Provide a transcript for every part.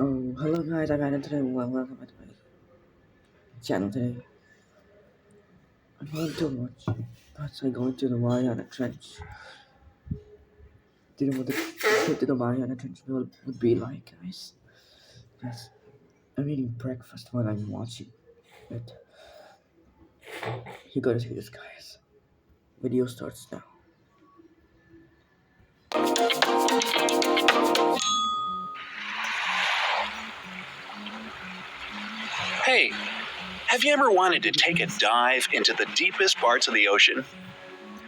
Oh, hello guys, I'm Marina today. Welcome back to my channel today. I'm going to watch thoughts I'm going to the Mariana Trench. Do you know what the trip to the Mariana Trench would be like, guys? Yes, I'm eating breakfast while I'm watching it. You gotta see this, guys. Video starts now. Hey, have you ever wanted to take a dive into the deepest parts of the ocean?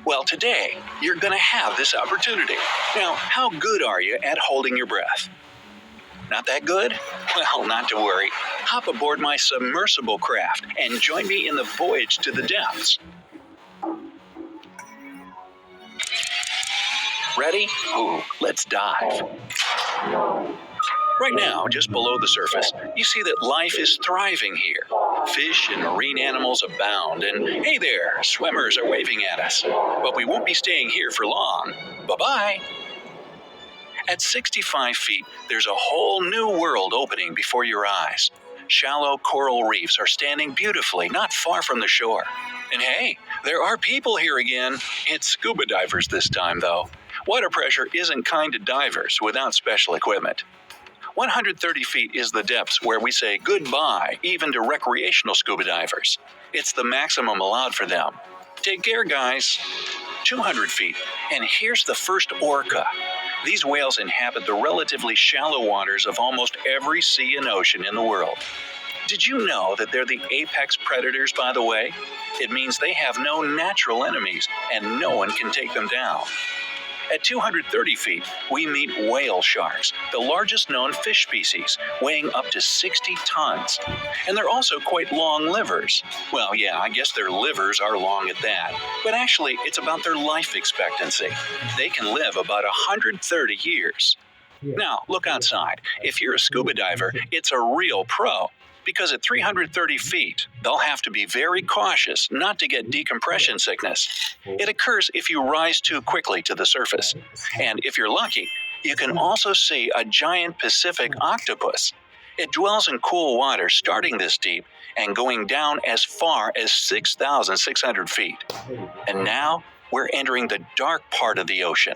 Well, today, you're going to have this opportunity. Now, how good are you at holding your breath? Not that good? Well, not to worry. Hop aboard my submersible craft and join me in the voyage to the depths. Ready? Ooh, let's dive. Right now, just below the surface, you see that life is thriving here. Fish and marine animals abound, and hey there, swimmers are waving at us. But we won't be staying here for long. Bye-bye. At 65 feet, there's a whole new world opening before your eyes. Shallow coral reefs are standing beautifully not far from the shore. And hey, there are people here again. It's scuba divers this time, though. Water pressure isn't kind to divers without special equipment. 130 feet is the depths where we say goodbye even to recreational scuba divers. It's the maximum allowed for them. Take care, guys. 200 feet, and here's the first orca. These whales inhabit the relatively shallow waters of almost every sea and ocean in the world. Did you know that they're the apex predators, by the way? It means they have no natural enemies, and no one can take them down. At 230 feet, we meet whale sharks, the largest known fish species, weighing up to 60 tons. And they're also quite long livers. Well, yeah, I guess their livers are long at that. But actually, it's about their life expectancy. They can live about 130 years. Now, look outside. If you're a scuba diver, it's a real pro. Because at 330 feet, they'll have to be very cautious not to get decompression sickness. It occurs if you rise too quickly to the surface. And if you're lucky, you can also see a giant Pacific octopus. It dwells in cool water starting this deep and going down as far as 6,600 feet. And now, we're entering the dark part of the ocean.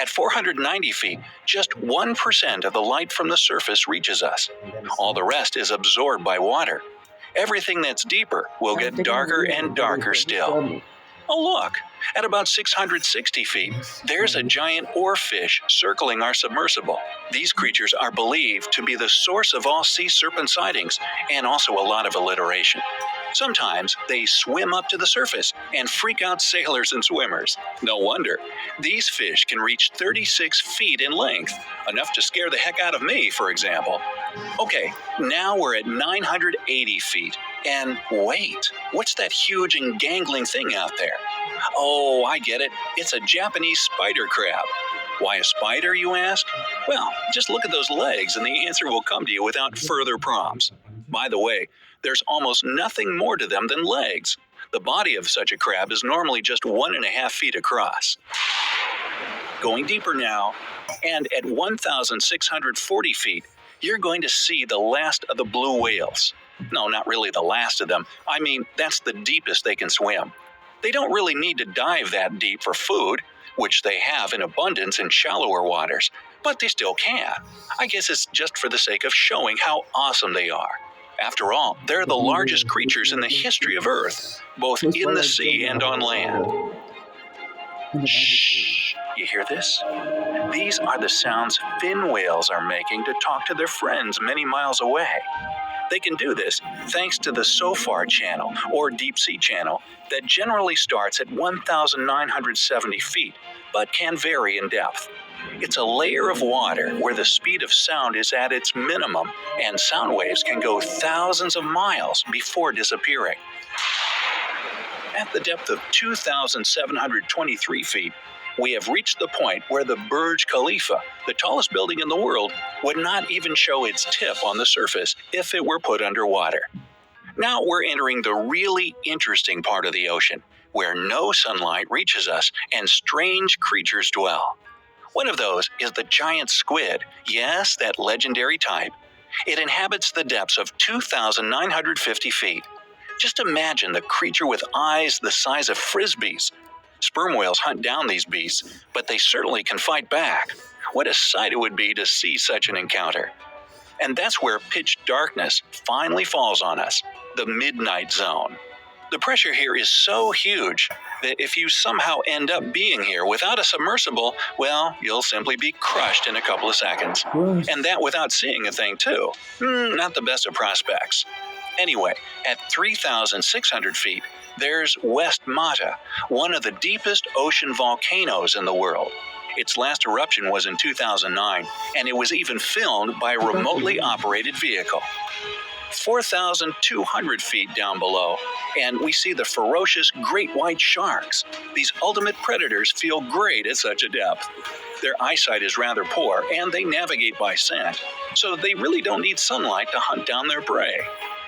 At 490 feet, just 1% of the light from the surface reaches us. All the rest is absorbed by water. Everything that's deeper will get darker and darker still. Oh, look! At about 660 feet, there's a giant oarfish circling our submersible. These creatures are believed to be the source of all sea serpent sightings, and also a lot of alliteration. Sometimes they swim up to the surface and freak out sailors and swimmers. No wonder. These fish can reach 36 feet in length, enough to scare the heck out of me, for example. Okay, now we're at 980 feet. And wait, what's that huge and gangling thing out there? Oh, I get it. It's a Japanese spider crab. Why a spider, you ask? Well, just look at those legs and the answer will come to you without further prompts. By the way, there's almost nothing more to them than legs. The body of such a crab is normally just 1.5 feet across. Going deeper now, and at 1,640 feet, you're going to see the last of the blue whales. No, not really the last of them. I mean, that's the deepest they can swim. They don't really need to dive that deep for food, which they have in abundance in shallower waters, but they still can. I guess it's just for the sake of showing how awesome they are. After all, they're the largest creatures in the history of Earth, both in the sea and on land. Shh, you hear this? These are the sounds fin whales are making to talk to their friends many miles away. They can do this thanks to the SOFAR channel, or deep sea channel, that generally starts at 1,970 feet, but can vary in depth. It's a layer of water where the speed of sound is at its minimum, and sound waves can go thousands of miles before disappearing. At the depth of 2,723 feet, we have reached the point where the Burj Khalifa, the tallest building in the world, would not even show its tip on the surface if it were put underwater. Now we're entering the really interesting part of the ocean, where no sunlight reaches us and strange creatures dwell. One of those is the giant squid, yes, that legendary type. It inhabits the depths of 2,950 feet. Just imagine the creature with eyes the size of frisbees. Sperm whales hunt down these beasts, but they certainly can fight back. What a sight it would be to see such an encounter. And that's where pitch darkness finally falls on us, the midnight zone. The pressure here is so huge that if you somehow end up being here without a submersible, well, you'll simply be crushed in a couple of seconds. And that without seeing a thing, too. Not the best of prospects. Anyway, at 3,600 feet, there's West Mata, one of the deepest ocean volcanoes in the world. Its last eruption was in 2009, and it was even filmed by a remotely operated vehicle. 4,200 feet down below, and we see the ferocious great white sharks. These ultimate predators feel great at such a depth. Their eyesight is rather poor, and they navigate by scent, so they really don't need sunlight to hunt down their prey.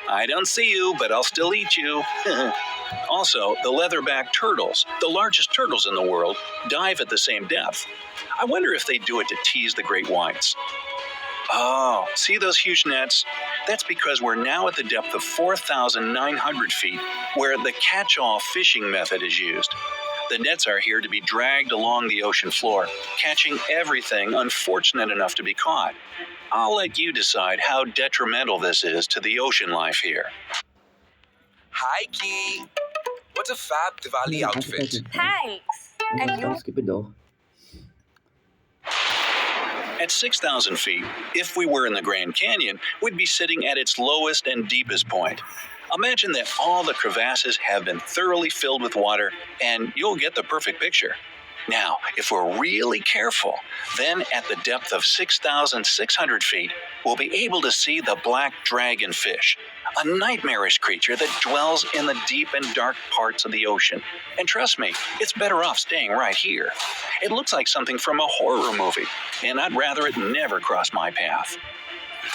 I don't see you, but I'll still eat you. Also, the leatherback turtles, the largest turtles in the world, dive at the same depth. I wonder if they do it to tease the great whites. Oh, see those huge nets? That's because we're now at the depth of 4,900 feet, where the catch-all fishing method is used. The nets are here to be dragged along the ocean floor, catching everything unfortunate enough to be caught. I'll let you decide how detrimental this is to the ocean life here. Hi, Key. What a fab Diwali outfit. Thanks. And you? Skip it though. At 6,000 feet, if we were in the Grand Canyon, we'd be sitting at its lowest and deepest point. Imagine that all the crevasses have been thoroughly filled with water, and you'll get the perfect picture. Now, if we're really careful, then at the depth of 6,600 feet, we'll be able to see the black dragonfish, a nightmarish creature that dwells in the deep and dark parts of the ocean. And trust me, it's better off staying right here. It looks like something from a horror movie, and I'd rather it never cross my path.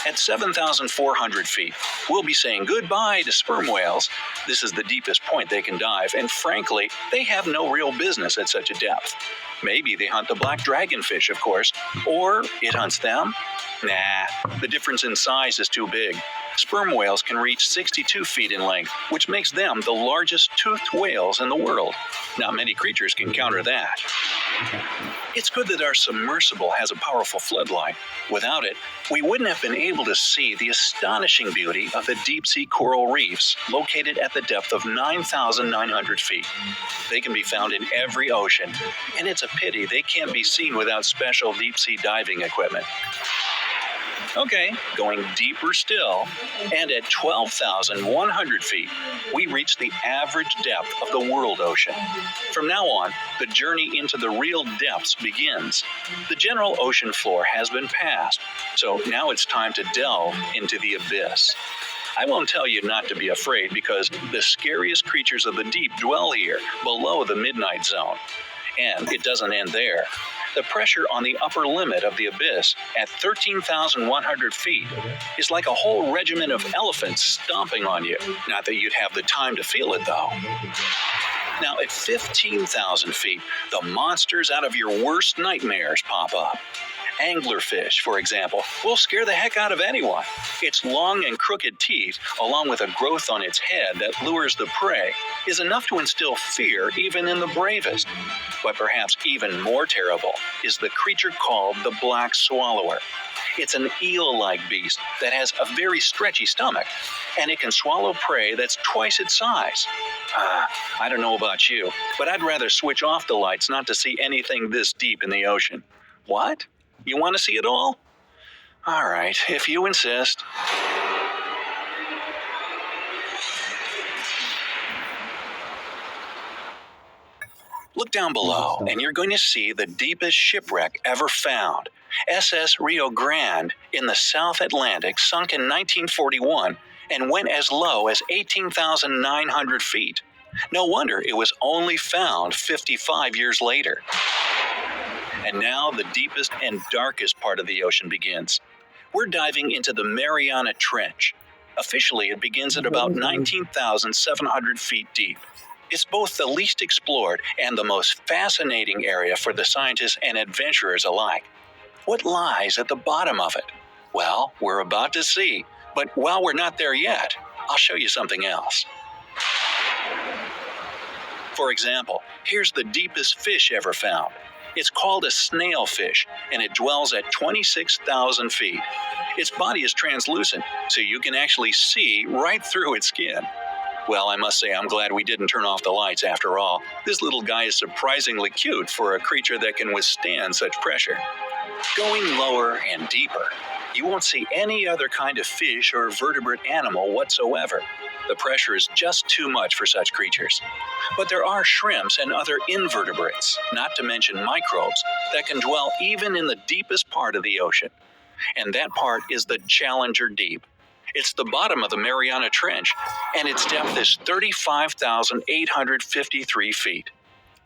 At 7,400 feet, we'll be saying goodbye to sperm whales. This is the deepest point they can dive, and frankly, they have no real business at such a depth. Maybe they hunt the black dragonfish, of course, or it hunts them. Nah, the difference in size is too big. Sperm whales can reach 62 feet in length, which makes them the largest toothed whales in the world. Not many creatures can counter that. It's good that our submersible has a powerful floodlight. Without it, we wouldn't have been able to see the astonishing beauty of the deep-sea coral reefs located at the depth of 9,900 feet. They can be found in every ocean, and it's a pity they can't be seen without special deep-sea diving equipment. Okay, going deeper still, and at 12,100 feet, we reach the average depth of the world ocean. From now on, the journey into the real depths begins. The general ocean floor has been passed, so now it's time to delve into the abyss. I won't tell you not to be afraid because the scariest creatures of the deep dwell here, below the midnight zone. And it doesn't end there. The pressure on the upper limit of the abyss at 13,100 feet is like a whole regiment of elephants stomping on you. Not that you'd have the time to feel it, though. Now, at 15,000 feet, the monsters out of your worst nightmares pop up. Anglerfish, for example, will scare the heck out of anyone. Its long and crooked teeth, along with a growth on its head that lures the prey, is enough to instill fear even in the bravest. But perhaps even more terrible is the creature called the black swallower. It's an eel-like beast that has a very stretchy stomach, and it can swallow prey that's twice its size. I don't know about you, but I'd rather switch off the lights not to see anything this deep in the ocean. What? You want to see it all? All right, if you insist. Look down below, and you're going to see the deepest shipwreck ever found. SS Rio Grande in the South Atlantic sunk in 1941 and went as low as 18,900 feet. No wonder it was only found 55 years later. And now the deepest and darkest part of the ocean begins. We're diving into the Mariana Trench. Officially, it begins at about 19,700 feet deep. It's both the least explored and the most fascinating area for the scientists and adventurers alike. What lies at the bottom of it? Well, we're about to see. But while we're not there yet, I'll show you something else. For example, here's the deepest fish ever found. It's called a snailfish, and it dwells at 26,000 feet. Its body is translucent, so you can actually see right through its skin. Well, I must say I'm glad we didn't turn off the lights after all. This little guy is surprisingly cute for a creature that can withstand such pressure. Going lower and deeper, you won't see any other kind of fish or vertebrate animal whatsoever. The pressure is just too much for such creatures. But there are shrimps and other invertebrates, not to mention microbes, that can dwell even in the deepest part of the ocean. And that part is the Challenger Deep. It's the bottom of the Mariana Trench, and its depth is 35,853 feet.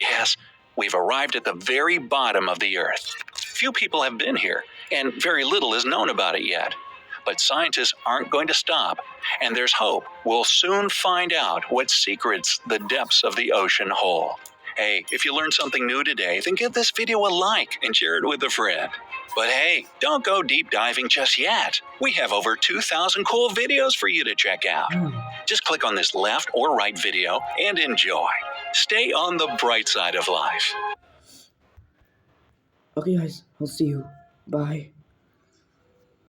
Yes, we've arrived at the very bottom of the Earth. Few people have been here, and very little is known about it yet. But scientists aren't going to stop, and there's hope we'll soon find out what secrets the depths of the ocean hold. Hey, if you learned something new today, then give this video a like and share it with a friend. But hey, don't go deep diving just yet. We have over 2,000 cool videos for you to check out. Just click on this left or right video and enjoy. Stay on the bright side of life. Okay, guys, I'll see you. Bye.